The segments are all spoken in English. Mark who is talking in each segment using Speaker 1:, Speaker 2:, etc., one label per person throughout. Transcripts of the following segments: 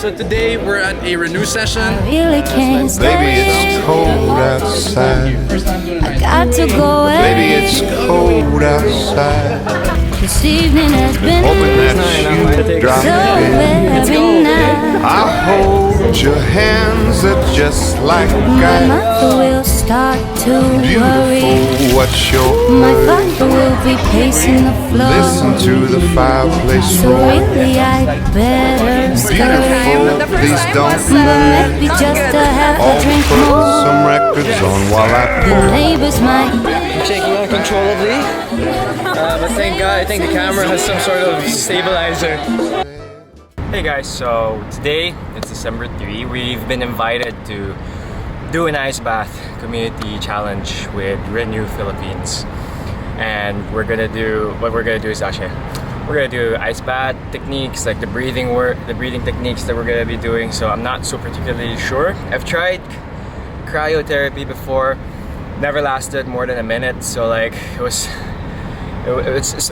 Speaker 1: so today we're at a Renu session.
Speaker 2: Really can't
Speaker 3: Baby, it's cold outside.
Speaker 1: First time doing a nice
Speaker 2: got to go away.
Speaker 3: Baby, it's cold outside.
Speaker 2: This evening has been
Speaker 3: Hoping that you drop
Speaker 2: so
Speaker 3: in.
Speaker 2: very nice.
Speaker 3: I hold your hands that just like
Speaker 2: My
Speaker 3: ice.
Speaker 2: mother will start to worry.
Speaker 3: Beautiful, what's your
Speaker 2: My
Speaker 3: hurry?
Speaker 2: father will be pacing the floor.
Speaker 3: Listen to the fireplace
Speaker 2: So
Speaker 3: roar.
Speaker 2: really I better scurry.
Speaker 3: Beautiful, please don't move.
Speaker 2: Maybe just to have a
Speaker 3: I'll
Speaker 2: drink
Speaker 3: put
Speaker 2: more.
Speaker 3: some records on while I
Speaker 2: The
Speaker 3: pour.
Speaker 2: neighbors might
Speaker 4: Shaking uncontrollably, but thank God, I think the camera has some sort of stabilizer. Hey guys, so today it's December 3. We've been invited to do an ice bath community challenge with Renu Philippines, and what we're gonna do is actually we're gonna do ice bath techniques, like the breathing techniques that we're gonna be doing. So I'm not so particularly sure. I've tried cryotherapy before, never lasted more than a minute, so like it's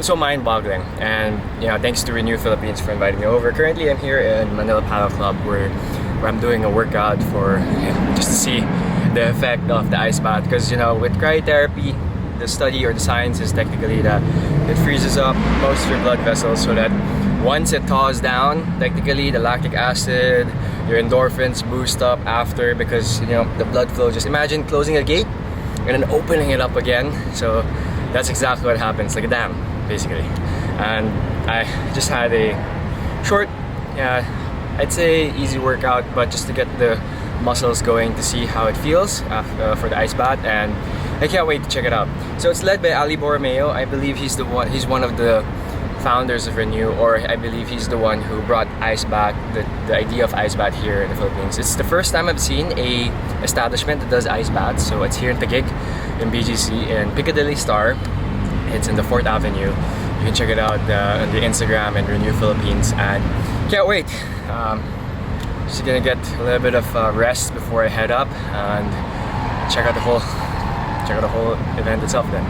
Speaker 4: so mind-boggling. And you know, thanks to Renu Philippines for inviting me over. Currently I'm here in Manila Paddle Club where I'm doing a workout for just to see the effect of the ice bath, because you know, with cryotherapy, the study or the science is technically that it freezes up most of your blood vessels, so that once it thaws down, technically the lactic acid, your endorphins boost up after, because you know, the blood flow, just imagine closing a gate and then opening it up again. So that's exactly what happens, like a dam basically. And I just had a short, I'd say easy workout, but just to get the muscles going, to see how it feels for the ice bath, and I can't wait to check it out. So it's led by Ali Borromeo. I believe he's one of the founders of Renu, or I believe he's the one who brought ice bath, the idea of ice bath here in the Philippines. It's the first time I've seen a establishment that does ice baths. So it's here in Taguig, in BGC, in Piccadilly Star. It's in the 4th Avenue. You can check it out on the Instagram and Renu Philippines, and can't wait. Just gonna get a little bit of rest before I head up and check out the whole event itself then.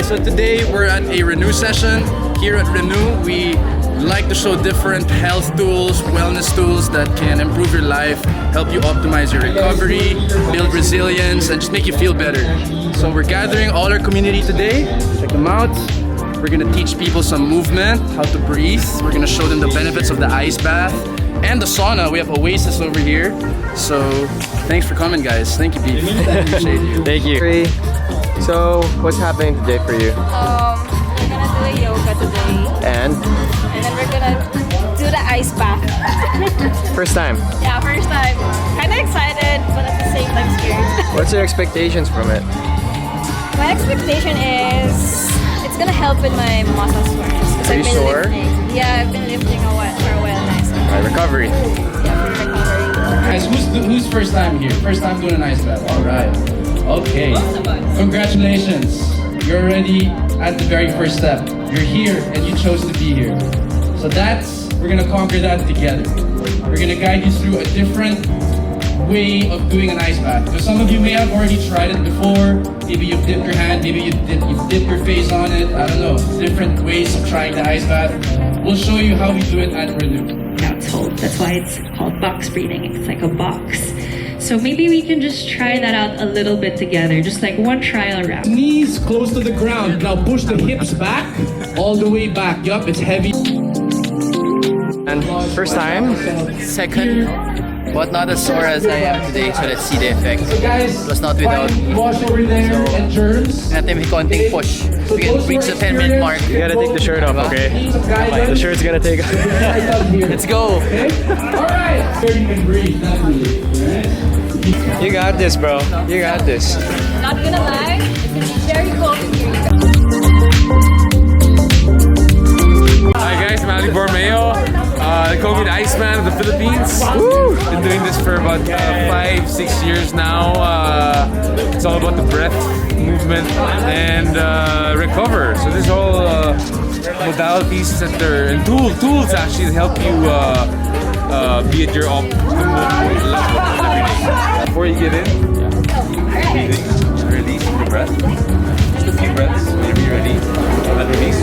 Speaker 1: So today we're at a Renu session. Here at Renu, we like to show different health tools, wellness tools that can improve your life, help you optimize your recovery, build resilience, and just make you feel better. So we're gathering all our community today. Check them out. We're gonna teach people some movement, how to breathe. We're gonna show them the benefits of the ice bath and the sauna. We have Oasis over here. So thanks for coming, guys. Thank you, Beef. Appreciate you.
Speaker 4: Thank you. So, what's happening today for you?
Speaker 5: I'm gonna do a yoga today,
Speaker 4: And
Speaker 5: then we're gonna do the ice bath.
Speaker 4: first time.
Speaker 5: Yeah, first time. Kinda excited, but at the same time scared.
Speaker 4: What's your expectations from it?
Speaker 5: My expectation is it's gonna help with my muscle soreness. 'Cause
Speaker 4: Are
Speaker 5: I've
Speaker 4: you
Speaker 5: been
Speaker 4: sore?
Speaker 5: lifting. Yeah, I've been lifting for a while now. So
Speaker 4: Recovery.
Speaker 5: yeah, for recovery.
Speaker 1: Guys, who's first time here? First time doing an ice bath. All right. Okay. Congratulations. You're already at the very first step. You're here and you chose to be here. So we're gonna conquer that together. We're gonna guide you through a different way of doing an ice bath. Because some of you may have already tried it before. Maybe you've dipped your hand, maybe you've dipped your face on it. I don't know. Different ways of trying the ice bath. We'll show you how we do it at Renu.
Speaker 6: Now it's hold. That's why it's called box breathing. It's like a box. So maybe we can just try that out a little bit together, just like one trial round.
Speaker 1: Knees close to the ground. Now push the hips back, all the way back. Yup, it's heavy.
Speaker 4: And first time?
Speaker 7: Second, but not as sore as I am today, so let's see the effect.
Speaker 1: Guys,
Speaker 7: Plus not without
Speaker 1: wash over there and germs.
Speaker 7: natin may konting push. We can reach the 10-minute mark.
Speaker 4: You gotta take the shirt off, okay? The shirt's gonna take off.
Speaker 7: Let's go!
Speaker 1: Alright! You can breathe, not really.
Speaker 4: You got this, bro. You got this.
Speaker 5: Not gonna lie, it's very cold in here.
Speaker 8: Hi guys, I'm Ali Borromeo. They call me the Iceman of the Philippines. Woo! Been doing this for about 5-6 years now. It's all about the breath, movement, and recover. So this whole modalities that and tools actually that help you be at your optimum level every day. Before you get in, breathing, release your breath. Just a few breaths whenever you're ready, and then release.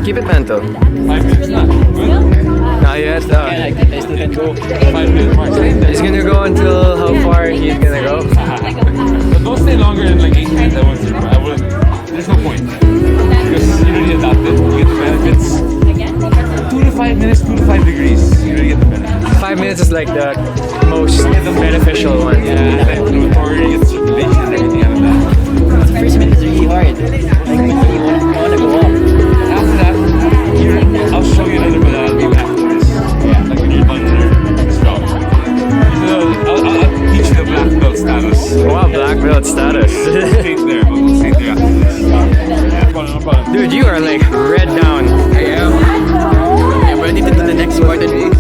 Speaker 4: Keep it mental.
Speaker 8: 5 minutes not good.
Speaker 4: Not yet.
Speaker 7: I still can go.
Speaker 8: 5 minutes mark.
Speaker 4: He's gonna go until how far he's gonna go.
Speaker 8: But don't stay longer than like 8 minutes. I wouldn't. There's no point. Because you already adapted. You get the benefits. 2 to 5 minutes, 2 to 5 degrees. You already get the benefits.
Speaker 4: 5 minutes is like the most beneficial one.
Speaker 8: Yeah, like inflammatory, you get the circulation and everything out of that.
Speaker 7: The first minute is really hard. Like, you want to go up.
Speaker 8: After that, I'll show you another modality after this. Yeah, like when you're done there, strong. I'll teach you the black belt status.
Speaker 4: Wow, black belt status.
Speaker 8: Stay there, but we'll stay there after this. Yeah, no problem.
Speaker 4: Dude, you are like red down.
Speaker 7: I am. I'm ready to do the next part of it.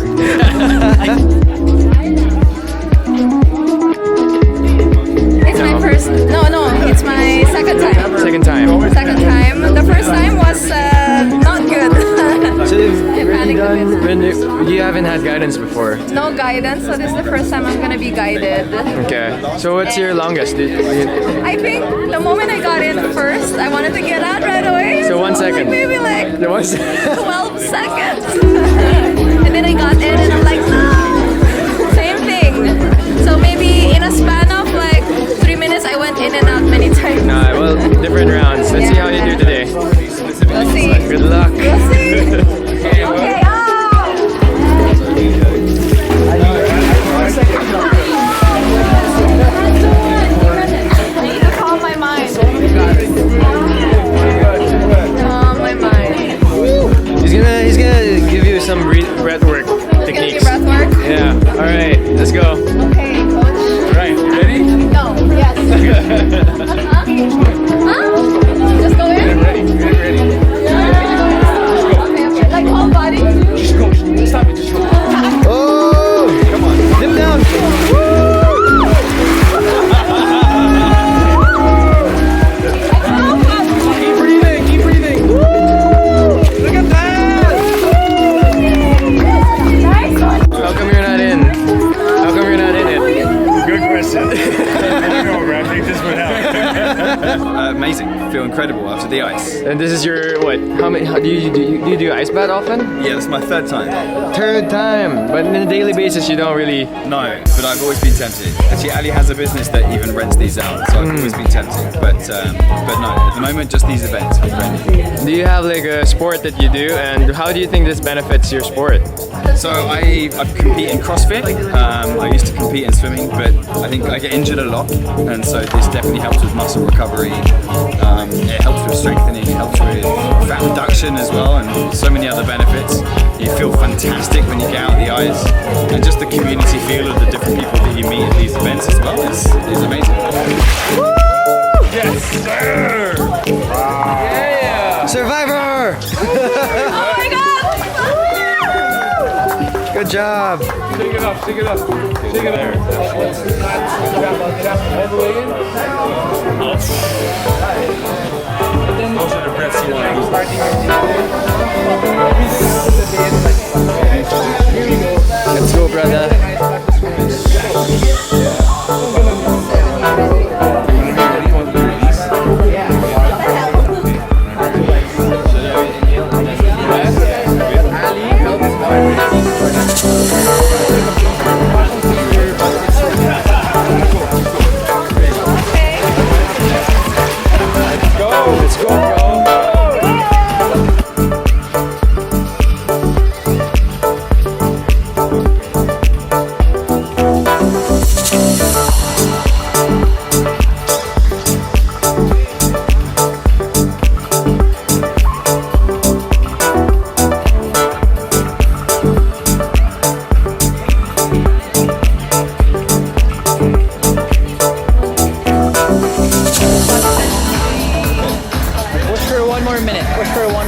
Speaker 5: It's my first. No, it's my second time.
Speaker 4: Second time.
Speaker 5: Second time. The first time was not good.
Speaker 4: So
Speaker 5: I panicked a bit.
Speaker 4: you haven't had guidance before.
Speaker 5: No guidance, so this is the first time I'm gonna be guided.
Speaker 4: Okay. So what's your longest?
Speaker 5: I think the moment I got in first, I wanted to get out right away.
Speaker 4: So 1 second.
Speaker 5: Maybe like
Speaker 4: There was
Speaker 5: 12 seconds. And then I got in and I'm like, no! Same thing. So maybe in a span of like 3 minutes, I went in and out many times.
Speaker 4: Nah, well, different rounds. Let's see how you do today.
Speaker 5: We'll see.
Speaker 4: Good luck.
Speaker 5: We'll see. Okay, I need to calm my mind. Calm my mind.
Speaker 4: He's gonna give you some breath work techniques.
Speaker 5: Breath work?
Speaker 4: Yeah. All right. Let's go.
Speaker 5: Okay, coach.
Speaker 8: Right, you ready?
Speaker 5: Go. Yes. Just go in?
Speaker 8: Ready, ready.
Speaker 5: Okay. Like whole body?
Speaker 8: Just go. Stop it, just go.
Speaker 4: Oh!
Speaker 8: Come on.
Speaker 4: Dip down. Keep breathing. Keep breathing. Look at that! How come you're not in? How come you're not in it?
Speaker 9: Good question. I don't know, bro. I think this went out.
Speaker 10: Amazing. Feel incredible after the ice.
Speaker 4: And this is your what? How do you do ice bath often?
Speaker 10: Yeah, that's my third time.
Speaker 4: Third time, but on a daily basis you don't really.
Speaker 10: No, but I've always been tempted. Actually, Ali has a business that even rents these out, so I've always been tempted. But no, at the moment, just these events with Renu.
Speaker 4: Do you have like a sport that you do, and how do you think this benefits your sport?
Speaker 10: So I compete in CrossFit. I used to compete in swimming, but I think I get injured a lot, and so this definitely helps with muscle recovery. It helps with strengthening, it helps with fat reduction as well, and so many other benefits. You feel fantastic when you get out the ice, and just the community feel of the different people that you meet at these events as well is amazing.
Speaker 8: Yes, sir! Yeah!
Speaker 4: Survivor!
Speaker 5: Oh my god!
Speaker 4: Good job!
Speaker 8: Shake it up, shake it up. Shake it up. All the way in. Those are the breaths you want.
Speaker 4: Let's go, brother.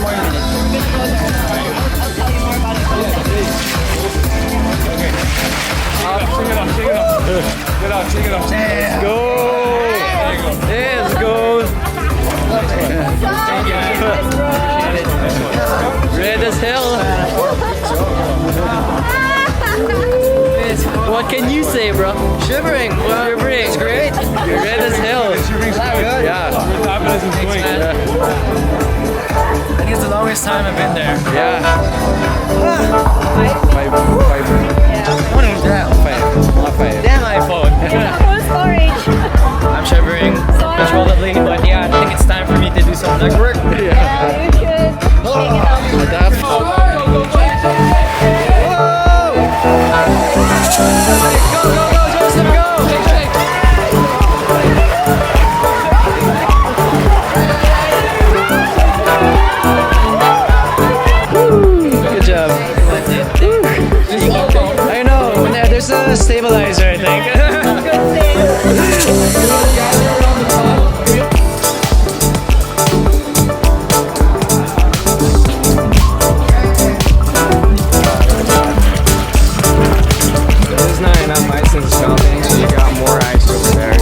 Speaker 7: one more minute.
Speaker 8: Shake it off.
Speaker 7: Let's go. Let's go. Red as hell. What can you say, bro? Shivering. Shivering. It's great. You're red as hell. Yeah.
Speaker 4: I think it's the longest time I've been there.
Speaker 7: Yeah.
Speaker 8: Five.
Speaker 4: Damn iPhone.
Speaker 5: Full storage.
Speaker 4: I'm shivering controllably, but yeah, I think it's time for me to do some leg work.
Speaker 5: Yeah, you should.
Speaker 7: Adapt.
Speaker 4: Go, Joseph, go!
Speaker 7: Good job. I know. There's a stabilizer, I think.
Speaker 4: There's not enough ice in the stopping, so you got more ice over there.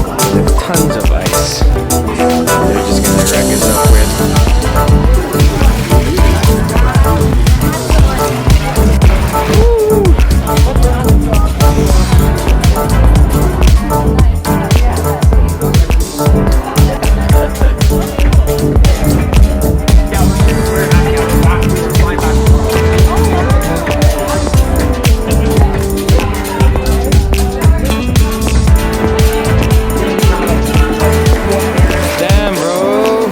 Speaker 7: Tons of ice. They're just gonna wreck us up with.
Speaker 4: Damn, bro.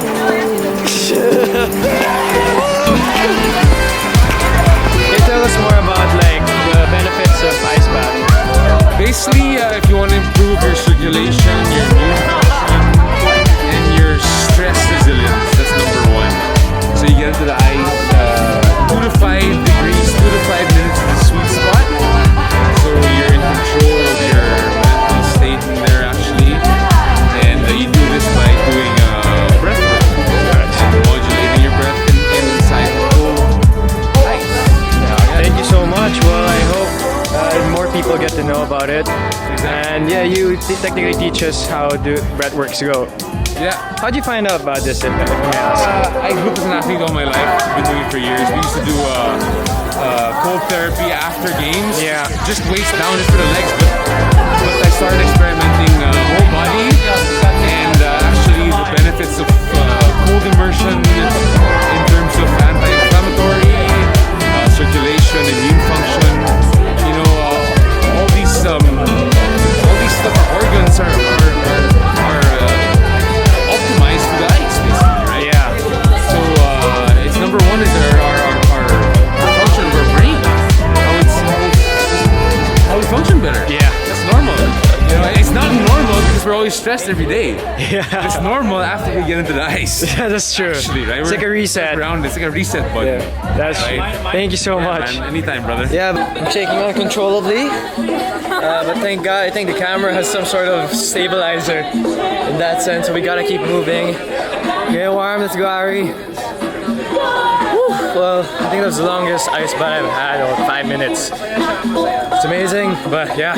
Speaker 4: Can you tell us more about like the benefits of ice bath?
Speaker 8: Basically, if you want to improve your circulation, your immune function, and your stress resilience, that's number one. So you get into the ice, 2 to 5 degrees, 2 to 5 minutes is the sweet spot. So you're in control of your mental state in there actually. And you do this by doing breath work. So modulating your breath inside the whole ice.
Speaker 4: Thank you so much. Well, I hope more people get to know about it. And yeah, you technically teach us how breathworks go.
Speaker 8: Yeah.
Speaker 4: How'd you find out about this? If I may ask?
Speaker 8: I grew up as an athlete all my life. I've been doing it for years. We used to do cold therapy after games.
Speaker 4: Yeah.
Speaker 8: Just waist down, just for the legs. But I started experimenting whole body and actually the benefits of cold immersion in terms of anti-inflammatory, circulation, immune function. You know, all these stuff, our organs are optimized to the ice, basically, right?
Speaker 4: Yeah.
Speaker 8: So it's number one is our function of our brain. How we function better.
Speaker 4: Yeah.
Speaker 8: That's normal. You know, it's not normal because we're always stressed every day.
Speaker 4: Yeah.
Speaker 8: It's normal after we get into the ice.
Speaker 4: Yeah, that's true.
Speaker 8: Actually, right?
Speaker 4: It's like a reset.
Speaker 8: It's like a reset button.
Speaker 4: Yeah. That's
Speaker 8: right.
Speaker 4: Thank you so much.
Speaker 8: Man, anytime, brother.
Speaker 4: Yeah, I'm shaking uncontrollably. But thank God, I think the camera has some sort of stabilizer in that sense, so we gotta keep moving. Get warm, let's go, Ari. Whew. Well, I think that was the longest ice bath I've had, about 5 minutes. It's amazing, but yeah.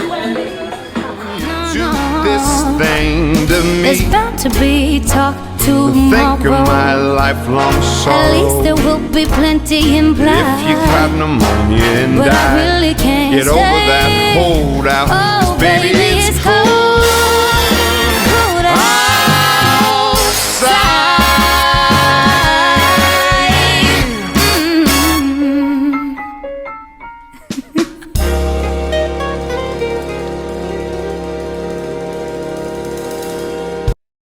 Speaker 3: To this thing to
Speaker 2: There's
Speaker 3: me,
Speaker 2: bound to be talk tomorrow.
Speaker 3: think of my lifelong
Speaker 2: At least
Speaker 3: sorrow.
Speaker 2: there will be plenty implied.
Speaker 3: If you caught pneumonia and
Speaker 2: But I
Speaker 3: died,
Speaker 2: really can't
Speaker 3: get over that
Speaker 2: stay.
Speaker 3: hold out.
Speaker 2: Oh,
Speaker 3: 'Cause baby, it's cold